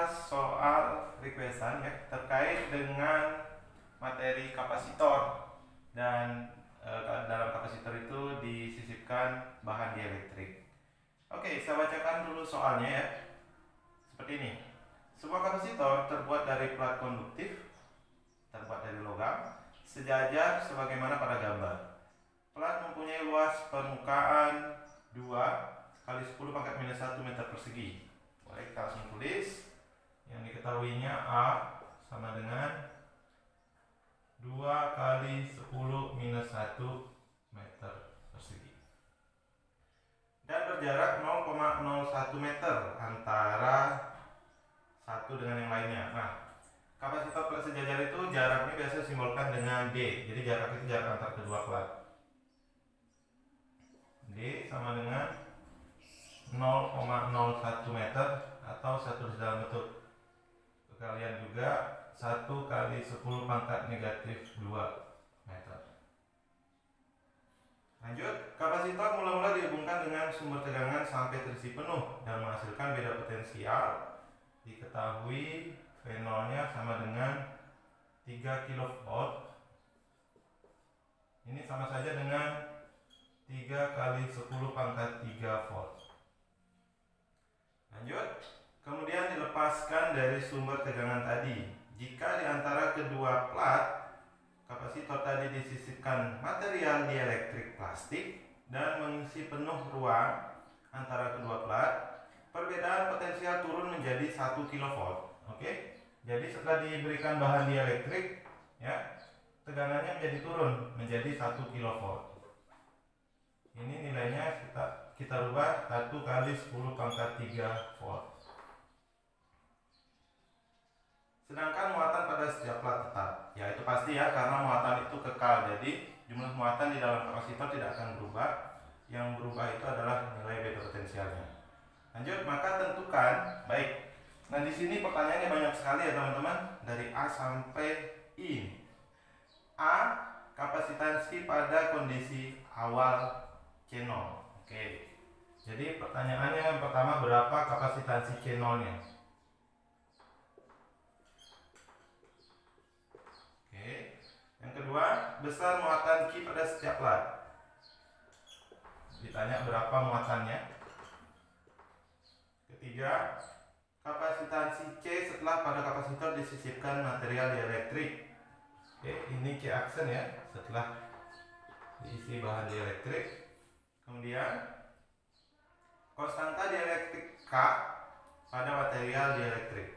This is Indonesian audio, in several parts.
bahas soal requestan ya terkait dengan materi kapasitor dan dalam kapasitor itu disisipkan bahan dielektrik. Oke, saya bacakan dulu soalnya ya. Seperti ini. Sebuah kapasitor terbuat dari plat konduktif, terbuat dari logam, sejajar sebagaimana pada gambar. Plat mempunyai luas permukaan 2 kali 10 pangkat minus 1 meter persegi. Boleh kita langsung tulis. Yang diketahuinya A sama dengan 2 kali 10 minus 1 meter persegi. Dan berjarak 0,01 meter antara satu dengan yang lainnya. Nah, kapasitor plat sejajar itu jaraknya biasa disimbolkan dengan D. Jadi jarak itu jarak antar kedua plat. D sama dengan 0,01 meter atau 1 dalam bentuk kalian juga 1 kali 10 pangkat negatif 2 meter. Lanjut, kapasitor mula-mula dihubungkan dengan sumber tegangan sampai terisi penuh dan menghasilkan beda potensial. Diketahui V0-nya sama dengan 3 kV. Ini sama saja dengan 3 kali 10 pangkat 3 volt. Lanjut, kemudian dilepaskan dari sumber tegangan tadi. Jika di antara kedua plat kapasitor tadi disisipkan material dielektrik plastik dan mengisi penuh ruang antara kedua plat, perbedaan potensial turun menjadi 1 kV. Oke? Jadi setelah diberikan bahan dielektrik, ya, tegangannya menjadi turun menjadi 1 kV. Ini nilainya kita rubah 1 kali 10 pangkat 3 volt. Sedangkan muatan pada setiap plat tetap. Ya itu pasti ya, karena muatan itu kekal. Jadi jumlah muatan di dalam kapasitor tidak akan berubah. Yang berubah itu adalah nilai beda potensialnya. Lanjut, maka tentukan, baik. Nah di sini pertanyaannya banyak sekali ya teman-teman, dari A sampai I. A, kapasitansi pada kondisi awal C0. Oke. Jadi pertanyaannya yang pertama, berapa kapasitansi C0-nya? Oke. Yang kedua, besar muatan Q pada setiap plat. Ditanya berapa muatannya. Ketiga, kapasitansi C setelah pada kapasitor disisipkan material dielektrik. Oke, ini C aksen ya, setelah diisi bahan dielektrik. Kemudian konstanta dielektrik K pada material dielektrik.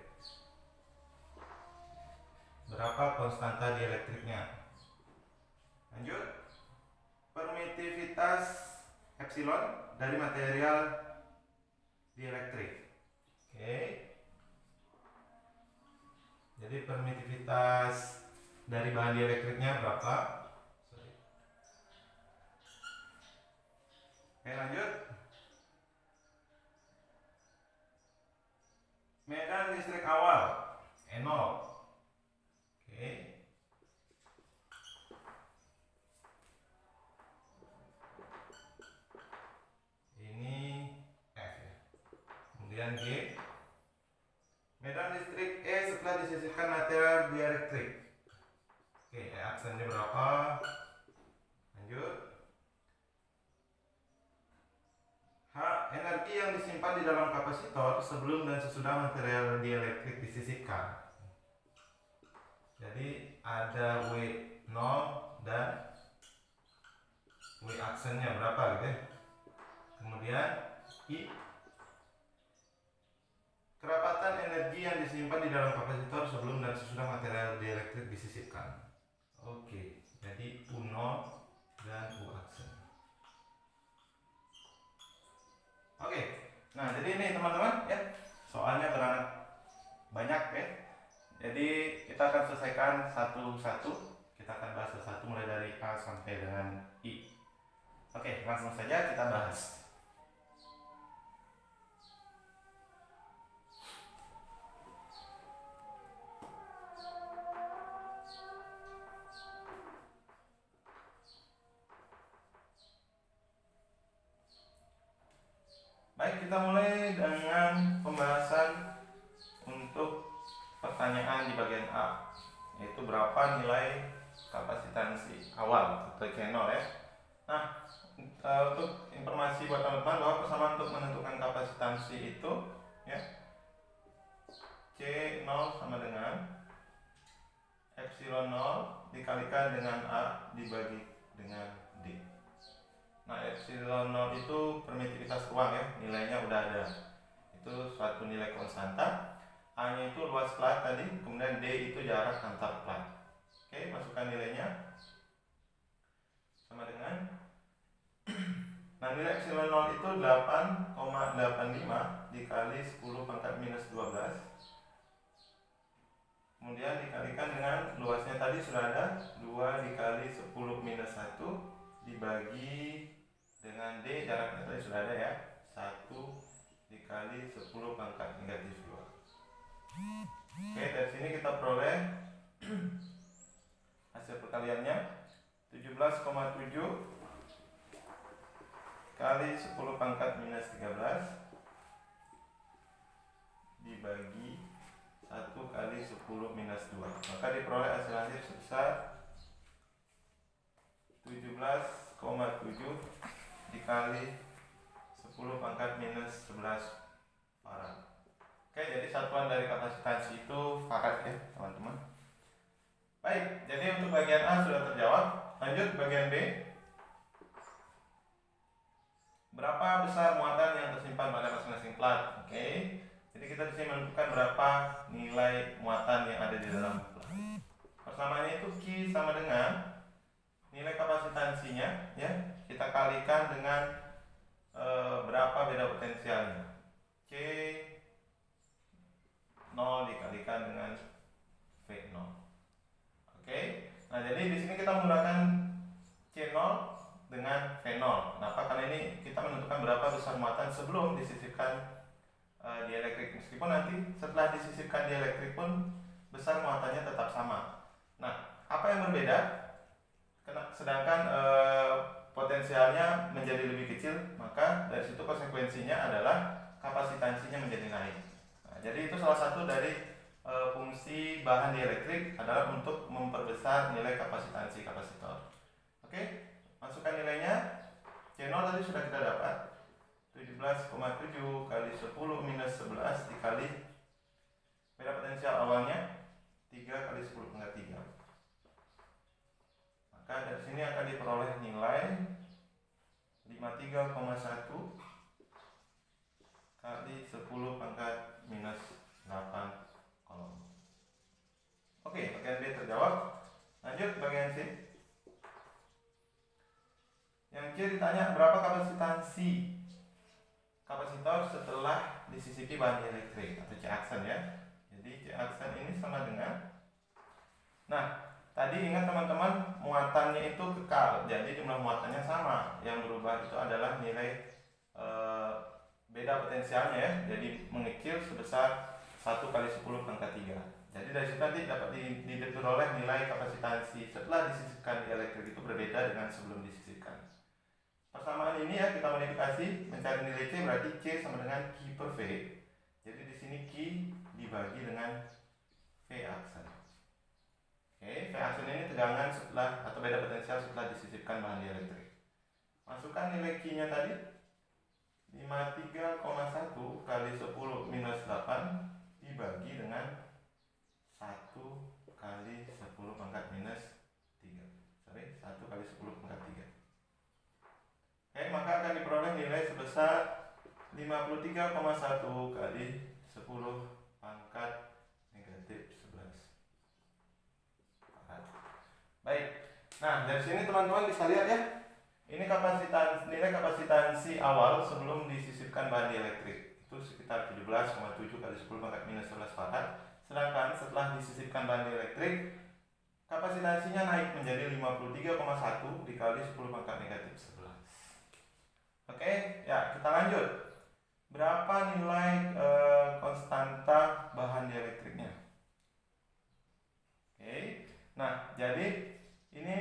Berapa konstanta dielektriknya? Lanjut, permitivitas epsilon dari material dielektrik. Oke. Jadi permitivitas dari bahan dielektriknya berapa? Oke, lanjut. Medan listrik awal E0. Oke. Ini F ya. Kemudian G. Medan listrik E setelah disisipkan material dielektrik. Oke, E aksennya berapa? Lanjut. H, energi yang disimpan di dalam kapasitor sebelum dan sesudah material dielektrik disisipkan. Jadi ada W0 dan W aksennya berapa gitu ya. Kemudian I, kerapatan energi yang disimpan di dalam kapasitor sebelum dan sesudah material dielektrik disisipkan. Oke, jadi U0 dan U aksen. Oke, nah jadi ini teman-teman ya, soalnya beranak banyak ya. Jadi kita akan selesaikan satu-satu. Kita akan bahas satu mulai dari A sampai dengan I. Oke, langsung saja kita bahas. Baik, kita mulai dengan pembahasan untuk yaitu berapa nilai kapasitansi awal atau C0 ya. Nah, untuk informasi buat teman-teman bahwa persamaan untuk menentukan kapasitansi itu ya, C0 sama dengan epsilon 0 dikalikan dengan A dibagi dengan D. Nah, epsilon 0 itu permitivitas ruang ya, nilainya udah ada. Itu suatu nilai konstanta. A-nya itu luas plat tadi, kemudian D itu jarak antar plat. Oke, masukkan nilainya. Sama dengan nah, nilai epsilon 0 itu 8,85 dikali 10 pangkat minus 12. Kemudian dikalikan dengan luasnya tadi sudah ada 2 dikali 10 minus 1 dibagi dengan D, jaraknya tadi sudah ada ya, 1 dikali 10 pangkat negatif 2. Oke, dari sini kita peroleh hasil perkaliannya 17,7 kali 10 pangkat minus 13 dibagi 1 kali 10 minus 2, maka diperoleh hasil akhir sebesar 17,7 dikali 10 pangkat minus 11 farad. Oke, jadi satuan dari kapasitansi itu farad ya teman-teman. Baik, jadi untuk bagian A sudah terjawab. Lanjut bagian B. Berapa besar muatan yang tersimpan pada masing-masing plat? Oke. Jadi kita di sini menentukan berapa nilai muatan yang ada di dalam plat. Persamaannya itu Q sama dengan nilai kapasitansinya ya. Kita kalikan dengan berapa beda potensialnya. C 0 dikalikan dengan V0. Oke. Nah, jadi di sini kita menggunakan C0 dengan V0. Kenapa? Karena ini kita menentukan berapa besar muatan sebelum disisipkan dielektrik. Meskipun nanti setelah disisipkan dielektrik pun besar muatannya tetap sama. Nah, apa yang berbeda? Sedangkan potensialnya menjadi lebih kecil, maka dari situ konsekuensinya adalah kapasitansinya menjadi naik. Nah, jadi itu salah satu dari fungsi bahan dielektrik adalah untuk memperbesar nilai kapasitansi kapasitor. Oke, masukkan nilainya. C0 tadi sudah kita dapat 17,7 kali 10 minus 11 dikali beda potensial awalnya 3 kali 10 pangkat 3. Maka dari sini akan diperoleh nilai 53,1 kali 10 pangkat minus 8 kolom. Oke, bagian B terjawab. Lanjut bagian C. Yang C ditanya berapa kapasitansi kapasitor setelah disisipi bahan elektrik atau C aksen ya. Jadi C aksen ini sama dengan, nah tadi ingat teman-teman muatannya itu kekal, jadi jumlah muatannya sama. Yang berubah itu adalah nilai beda potensialnya ya. Jadi mengecil sebesar 1 kali 10 pangkat 3. Jadi dari situ nanti dapat diperoleh nilai kapasitansi setelah disisipkan di elektrik itu berbeda dengan sebelum disisipkan. Persamaan ini ya kita modifikasi, mencari nilai C berarti C sama dengan Q per V. Jadi di sini Q dibagi dengan V aksen. Oke, V aksen ini tegangan setelah atau beda potensial setelah disisipkan bahan dielektrik. Masukkan nilai Q-nya tadi 53,1 kali 10 minus 8 dibagi dengan 1 kali 10 pangkat minus 3. 1 kali 10 pangkat 3. Oke, maka akan diperoleh nilai sebesar 53,1 kali 10 pangkat negatif 11. Baik. Nah, dari sini teman-teman bisa lihat ya. Ini nilai kapasitansi awal sebelum disisipkan bahan dielektrik itu sekitar 17,7 kali 10 pangkat minus 11 farad. Sedangkan setelah disisipkan bahan dielektrik, kapasitansinya naik menjadi 53,1 dikali 10 pangkat negatif 11. Oke, ya kita lanjut. Berapa nilai konstanta bahan dielektriknya? Oke, nah jadi ini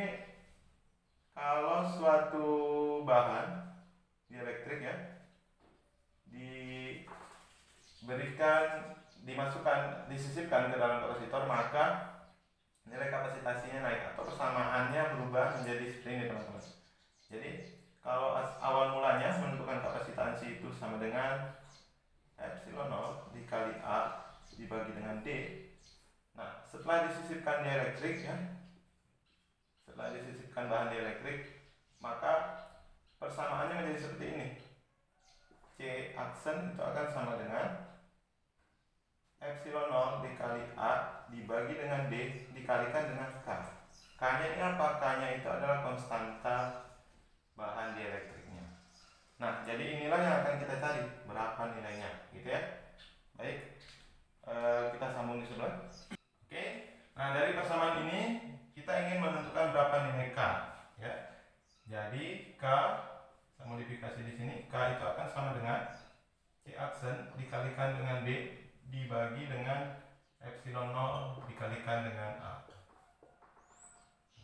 kalau suatu bahan dielektrik ya disisipkan ke dalam kapasitor, maka nilai kapasitasinya naik atau persamaannya berubah menjadi seperti ini teman-teman. Jadi kalau awal mulanya menentukan kapasitansi itu sama dengan epsilon 0 dikali A dibagi dengan D. Nah, setelah disisipkan dielektrik ya, setelah disisipkan bahan dielektrik, maka persamaannya menjadi seperti ini. C aksen itu akan sama dengan epsilon 0 dikali A dibagi dengan D dikalikan dengan K. K-nya ini apa? K-nya itu adalah konstanta bahan dielektriknya. Nah, jadi inilah yang akan kita cari, berapa nilainya, gitu ya. Baik, kita sambung di sebelah. Oke, nah dari persamaan ini kita ingin menentukan berapa nilai K, ya. Jadi K, saya modifikasi di sini, K itu akan sama dengan C aksen dikalikan dengan D dibagi dengan epsilon 0 dikalikan dengan A.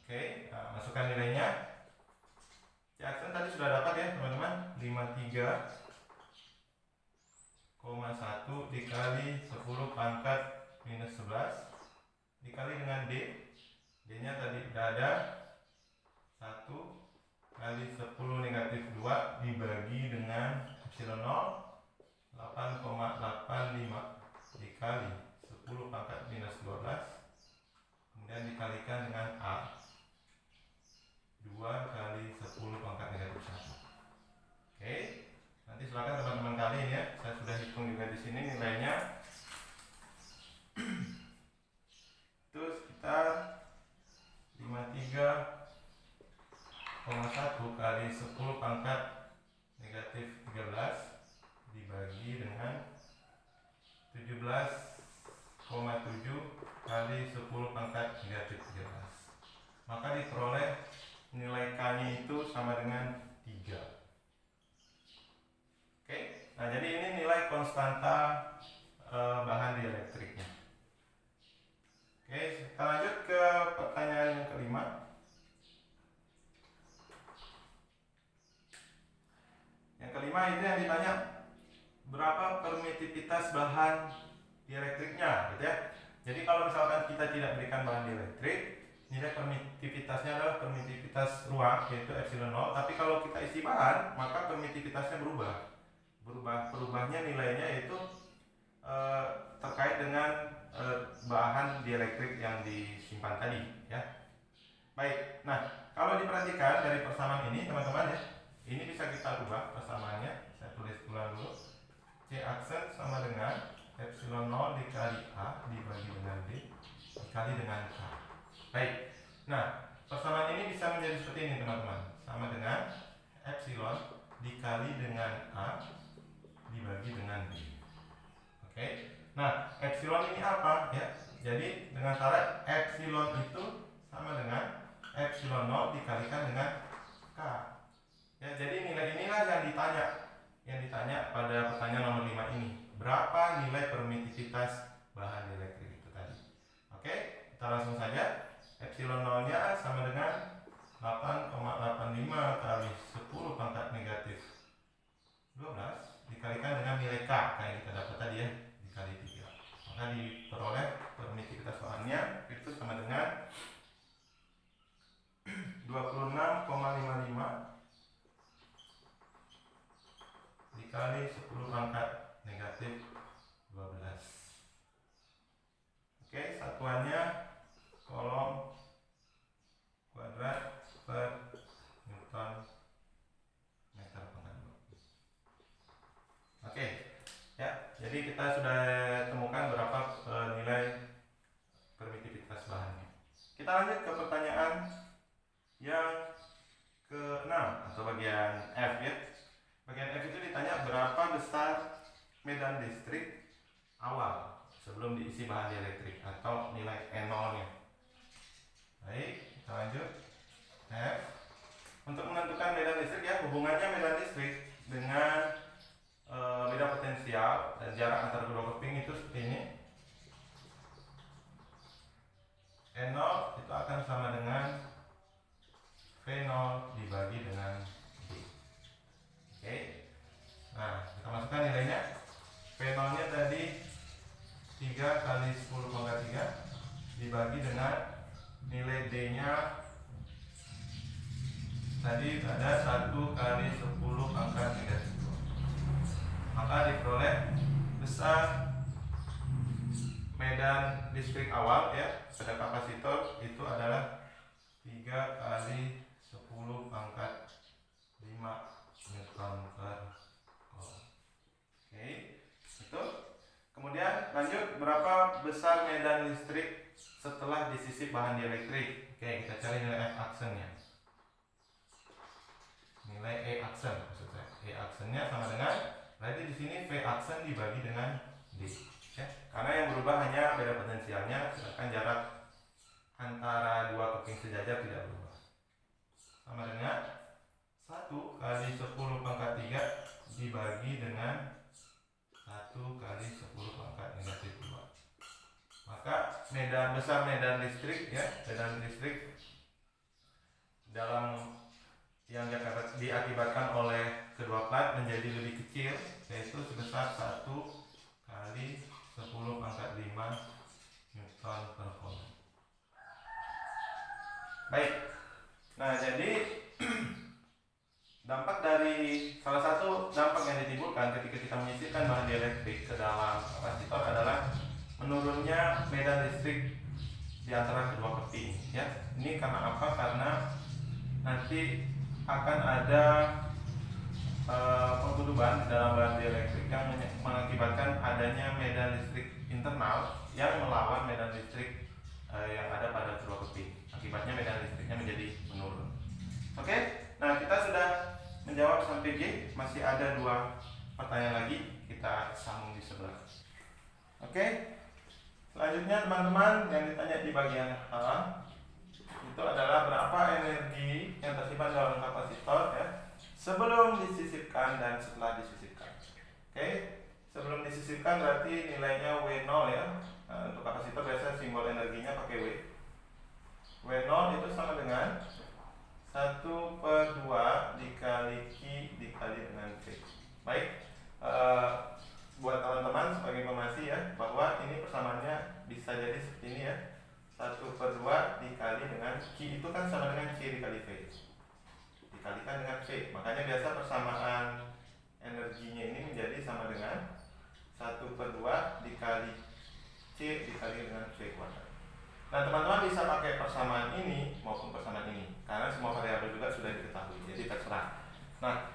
Oke, nah, masukkan nilainya. C aksen tadi sudah dapat ya teman-teman, 53,1 dikali 10 pangkat minus 11 dikali dengan D. D nya tadi sudah ada 1 kali 10 negatif 2 dibagi dengan epsilon 0 8,85 dikali 10 pangkat minus 12 kemudian dikalikan dengan A 2 kali 10 pangkat negatif 1. Oke, nanti silakan teman-teman kalian ya, saya sudah hitung juga di sini nilainya itu sekitar 53,1 kali 10 pangkat negatif 13 dibagi dengan 17,7 kali 10 pangkat negatif 13. Maka diperoleh nilai K-nya itu sama dengan 3. Oke, nah jadi ini nilai konstanta bahan dielektriknya. Oke, kita lanjut ke pertanyaan yang kelima. Yang kelima itu yang ditanya berapa permitivitas bahan dielektriknya, gitu ya. Jadi kalau misalkan kita tidak berikan bahan dielektrik, nilai permitivitasnya adalah permitivitas ruang yaitu epsilon 0. Tapi kalau kita isi bahan, maka permitivitasnya berubah. Berubahnya nilainya yaitu terkait dengan bahan dielektrik yang disimpan tadi, ya. Baik, nah kalau diperhatikan dari persamaan ini teman-teman ya, ini bisa kita ubah persamaannya. Saya tulis ulang dulu. C aksen sama dengan epsilon 0 dikali A dibagi dengan D dikali dengan K. Baik, nah persamaan ini bisa menjadi seperti ini teman-teman, sama dengan epsilon dikali dengan A dibagi dengan D. Oke, nah epsilon ini apa ya? Jadi dengan syarat epsilon itu sama dengan epsilon 0 dikalikan dengan K. Ya, jadi nilai inilah yang ditanya pada pertanyaan nomor 5 ini. Berapa nilai permitivitas bahan elektrik itu tadi? Oke, kita langsung saja. Epsilon 0-nya sama dengan 8,85 kali 10 pangkat negatif 12 dikalikan dengan nilai K yang kita dapat tadi ya, dikali 3. Maka diperoleh permitivitas bahannya itu sama dengan 26,55 dikali 10 pangkat negatif 12. Oke, satuannya kolom kuadrat per Newton meter pengaruh. Oke, ya, jadi kita sudah temukan berapa nilai permitivitas bahannya. Kita lanjut ke pertanyaan yang ke-6 atau bagian F ya. Bagian F itu ditanya berapa besar medan listrik awal sebelum diisi bahan dielektrik atau nilai E0-nya. Baik, kita lanjut. F. Untuk menentukan medan listrik ya, hubungannya medan listrik dengan medan potensial dan jarak antara kedua keping itu seperti ini. E0 itu akan sama dengan V0 dibagi dengan D. Oke. Nah, kita masukkan nilainya. V0 nya tadi 3 kali 10 pangkat 3 dibagi dengan nilai D-nya tadi ada 1 kali 10 pangkat negatif 2. Maka diperoleh besar medan listrik awal ya pada kapasitor itu adalah 3 kali 10 pangkat 5 Newton per Coulomb. Oke, itu. Kemudian lanjut, berapa besar medan listrik setelah disisip bahan dielektrik? Oke, kita cari nilai F aksennya. Nilai E aksen maksud saya. E aksennya sama dengan, berarti di sini V aksen dibagi dengan D. Ya, karena yang berubah hanya beda potensialnya, sedangkan jarak antara dua keping sejajar tidak berubah. Sama dengan 1 kali 10 pangkat 3 dibagi dengan 1 kali 10 pangkat negatif 2. Maka medan listrik ya, medan listrik dalam yang diakibatkan oleh kedua plat menjadi lebih kecil, yaitu sebesar 1 kali 10 pangkat 5 Newton per Coulomb. Baik. Nah, jadi salah satu dampak yang ditimbulkan ketika kita menyisipkan bahan dielektrik ke dalam kapasitor adalah menurunnya medan listrik di antara kedua keping. Ya, ini karena apa? Karena nanti akan ada pengkutuban dalam bahan dielektrik yang mengakibatkan adanya medan listrik internal yang melawan medan listrik yang ada pada kedua keping. Akibatnya medan listriknya menjadi menurun. Oke, nah kita sudah menjawab sampai G. Masih ada 2 pertanyaan lagi, kita sambung di sebelah. Oke, selanjutnya teman-teman yang ditanya di bagian A itu adalah berapa energi yang tersimpan dalam kapasitor ya sebelum disisipkan dan setelah disisipkan. Oke, sebelum disisipkan berarti nilainya W0 ya. Nah, untuk kapasitor biasanya simbol energinya pakai W. W0 itu sama dengan 1/2 dikali Q dikali dengan V. Baik, buat teman-teman sebagai informasi ya, bahwa ini persamaannya bisa jadi seperti ini ya. 1/2 dikali dengan Q itu kan sama dengan C dikali V dikalikan dengan V. Makanya biasa persamaan energinya ini menjadi sama dengan 1/2 dikali C dikali dengan V kuadrat. Nah, teman-teman bisa pakai persamaan ini maupun persamaan ini karena semua variabel juga sudah diketahui, jadi terserah. Nah,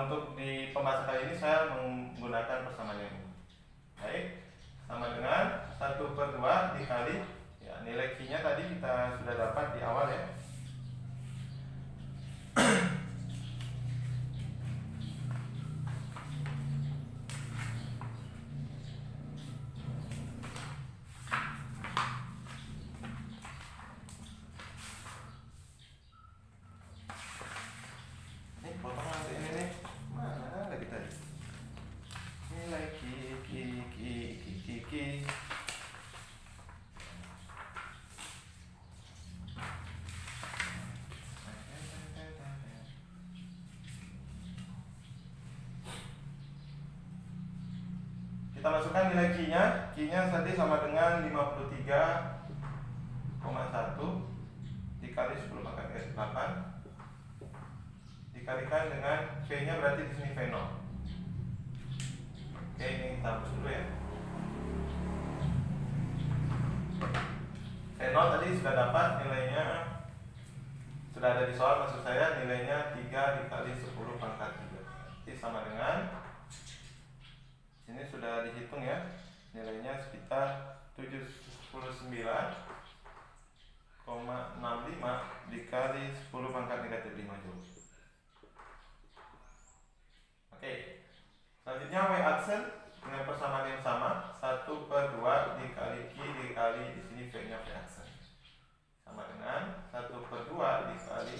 untuk di pembahasan kali ini saya menggunakan persamaan yang ini. Baik, sama dengan 1/2 dikali ya, nilai Q-nya tadi kita sudah dapat di awal ya. Kita masukkan nilai Q-nya. Q-nya tadi sama dengan 53,1 dikali 10 pangkat 8 dikalikan dengan V-nya, berarti di sini V0. Oke, ini kita hapus dulu ya. V0 tadi sudah dapat nilainya, sudah ada di soal maksud saya, nilainya 3 dikali 10 pangkat 3. Jadi sama dengan, ini sudah dihitung ya, nilainya sekitar 79,65 dikali 10 pangkat negatif 5 Joule. Oke, selanjutnya W aksen dengan persamaan yang sama, 1/2 dikali Q dikali di sini V-nya V aksen sama dengan 1/2 dikali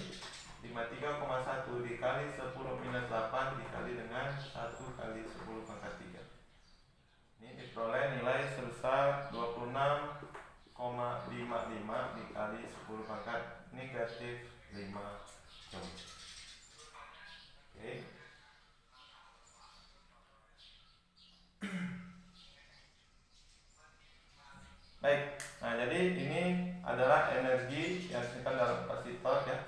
53,1 dikali 10 minus 8 dikali dengan 1 kali 10 pangkat 3. Ini diperoleh nilai sebesar 26,55 dikali 10 pangkat negatif 5 Joule. Oke. Baik, nah jadi ini adalah energi yang disimpan dalam kapasitor ya,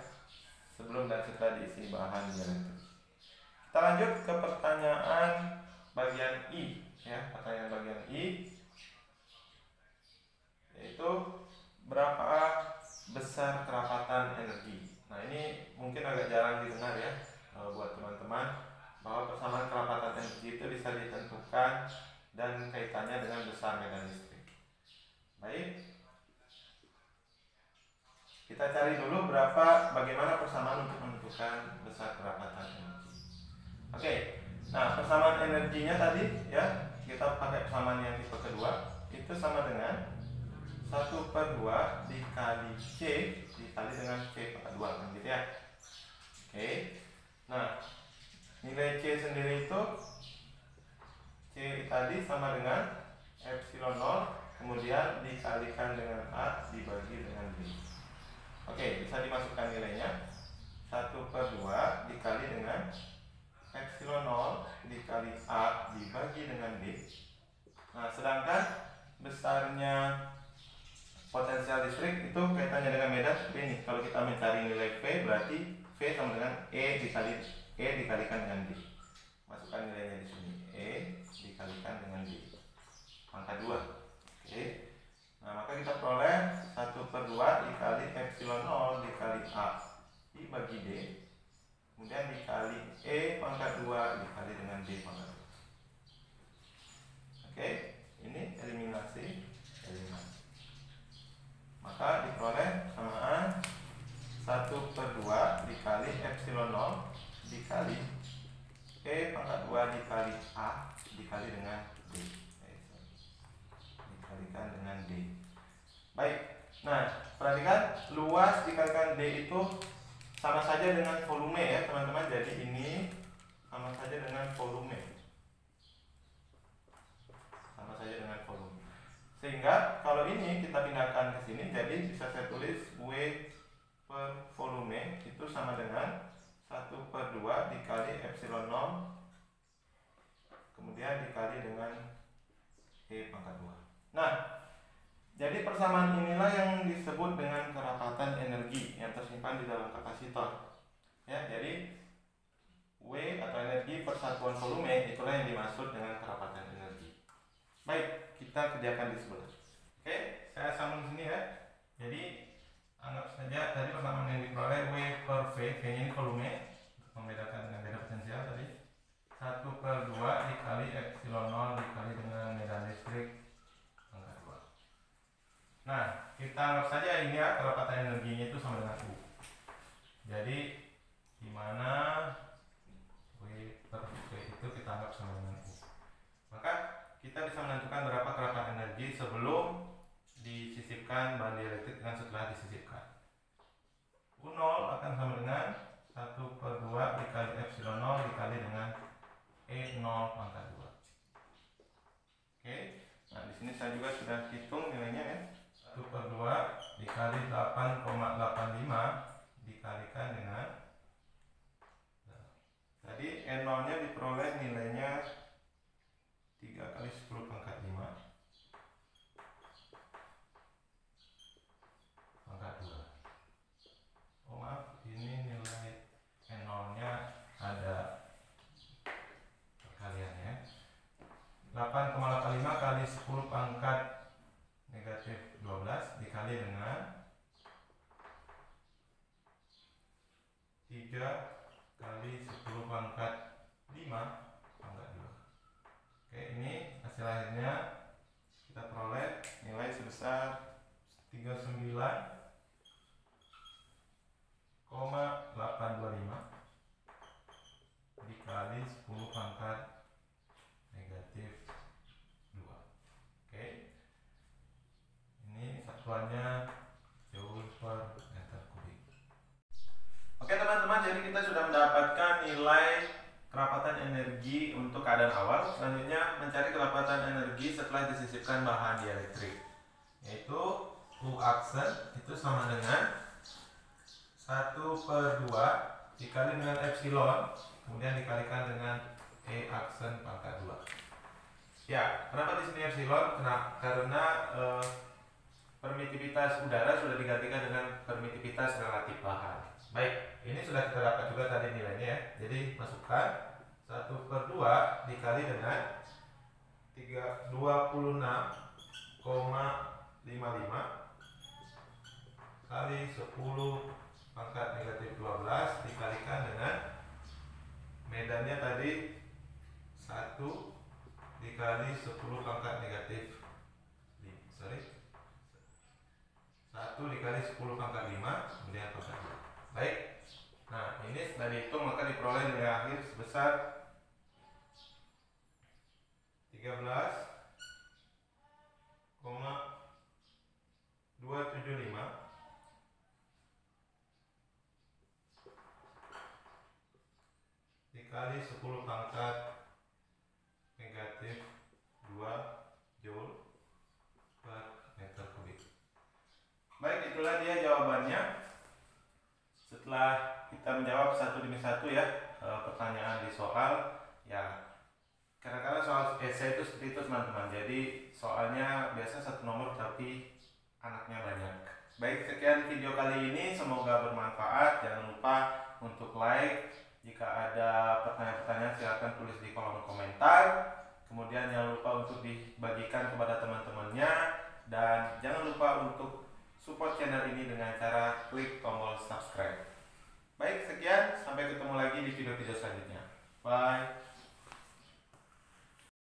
sebelum dan setelah diisi bahan dielektrik. Kita lanjut ke pertanyaan bagian I ya, pertanyaan bagian I yaitu berapa besar kerapatan energi. Nah ini mungkin agak jarang didengar ya buat teman-teman, bahwa persamaan kerapatan energi itu bisa ditentukan dan kaitannya dengan besar medan listrik. Baik, kita cari dulu bagaimana persamaan untuk menentukan besar kerapatan energi. Oke, nah persamaan energinya tadi ya, kita pakai persamaan yang tipe kedua, itu sama dengan 1/2 dikali C dikali dengan C pangkat 2 kan gitu ya. Oke, nah nilai C sendiri itu, C tadi sama dengan epsilon 0 kemudian dikalikan dengan A dibagi dengan B. Oke, bisa dimasukkan nilainya 1/2 dikali dengan epsilon 0 dikali A dibagi dengan B. Nah sedangkan besarnya potensial listrik itu kaitannya dengan medan B nih. Kalau kita mencari nilai V berarti V sama dengan E dikalikan dengan D. Masukkan nilainya di sini, E dikalikan dengan D pangkat 2. Oke. Nah, maka kita peroleh 1/2 dikali epsilon 0 dikali A dibagi D, kemudian dikali E pangkat 2 dikali dengan D pangkat 2. Oke, ini eliminasi. Maka diperoleh samaan 1/2 dikali epsilon 0 dikali E pangkat 2 dikali A dikali dengan D, dikalikan dengan D. Baik, nah perhatikan luas dikalikan D itu sama saja dengan volume ya teman-teman. Jadi ini sama saja dengan volume, sama saja dengan volume. Sehingga kalau ini kita pindahkan ke sini, jadi bisa saya tulis W per volume itu sama dengan 1/2 dikali epsilon 0 kemudian dikali dengan E pangkat 2. Nah, jadi persamaan inilah yang disebut dengan kerapatan energi yang tersimpan di dalam kapasitor. Ya, jadi W atau energi per satuan volume itulah yang dimaksud dengan kerapatan energi. Baik, kita kerjakan di sebelah. Oke, saya sambung sini ya. Jadi anggap saja tadi persamaan yang diperoleh W per V, V-nya ini volume untuk membedakan dengan beda potensial tadi. 1/2 dikali epsilon 0 dikali dengan medan listrik pangkat 2. Nah, kita anggap saja ini ya kerapatan energinya itu sama dengan U. Jadi dimana W per V itu kita anggap sama dengan U. Maka kita bisa menentukan berapa kerapatan energi sebelum disisipkan bahan dielektrik dan setelah disisipkan. U0 akan sama dengan 1/2 dikali epsilon 0 dikali dengan E0 pangkat 2. Oke, nah di sini saya juga sudah hitung nilainya ya. 1/2 dikali 8,85 dikalikan dengan, tadi E0 nya diperoleh nilainya 3 kali 10 pangkat 5 pangkat 2. Oh maaf, ini nilai E0 nya ada perkalian ya. 8,85 kali 10 pangkat negatif 12 dikali dengan 3 kali 10 pangkat 5 pangkat 2. Oke, ini hasil akhirnya kita peroleh nilai sebesar 39,825 dikali 10 pangkat negatif 2. Oke, ini satuannya joule per meter kubik. Oke teman-teman, jadi kita sudah mendapatkan nilai kerapatan energi untuk keadaan awal. Selanjutnya mencari kerapatan energi setelah disisipkan bahan dielektrik, yaitu U aksen itu sama dengan 1/2 dikali dengan epsilon kemudian dikalikan dengan E aksen pangkat 2. Ya, kenapa di sini epsilon? Karena permitivitas udara sudah digantikan dengan permitivitas relatif bahan. Baik, ini sudah kita dapat juga tadi nilainya ya. Jadi masukkan 1/2 dikali dengan 26,55 kali 10 pangkat negatif 12 dikalikan dengan medannya tadi 1 dikali 10 pangkat negatif 1 dikali 10 pangkat 5 kemudian pangkat 2. Baik, nah ini setelah dihitung maka diperoleh nilai akhir sebesar 13,275 dikali 10 pangkat negatif 2 Joule per meter kubik. Baik, itulah dia jawabannya. Setelah kita menjawab satu demi satu ya pertanyaan di soal, ya kadang-kadang soal esai itu seperti itu teman-teman. Jadi soalnya biasa satu nomor tapi anaknya banyak. Baik, sekian video kali ini, semoga bermanfaat. Jangan lupa untuk like. Jika ada pertanyaan-pertanyaan silahkan tulis di kolom komentar. Kemudian jangan lupa untuk dibagikan kepada teman-temannya. Dan jangan lupa untuk support channel ini dengan cara klik tombol subscribe. Baik, sekian. Sampai ketemu lagi di video-video selanjutnya. Bye.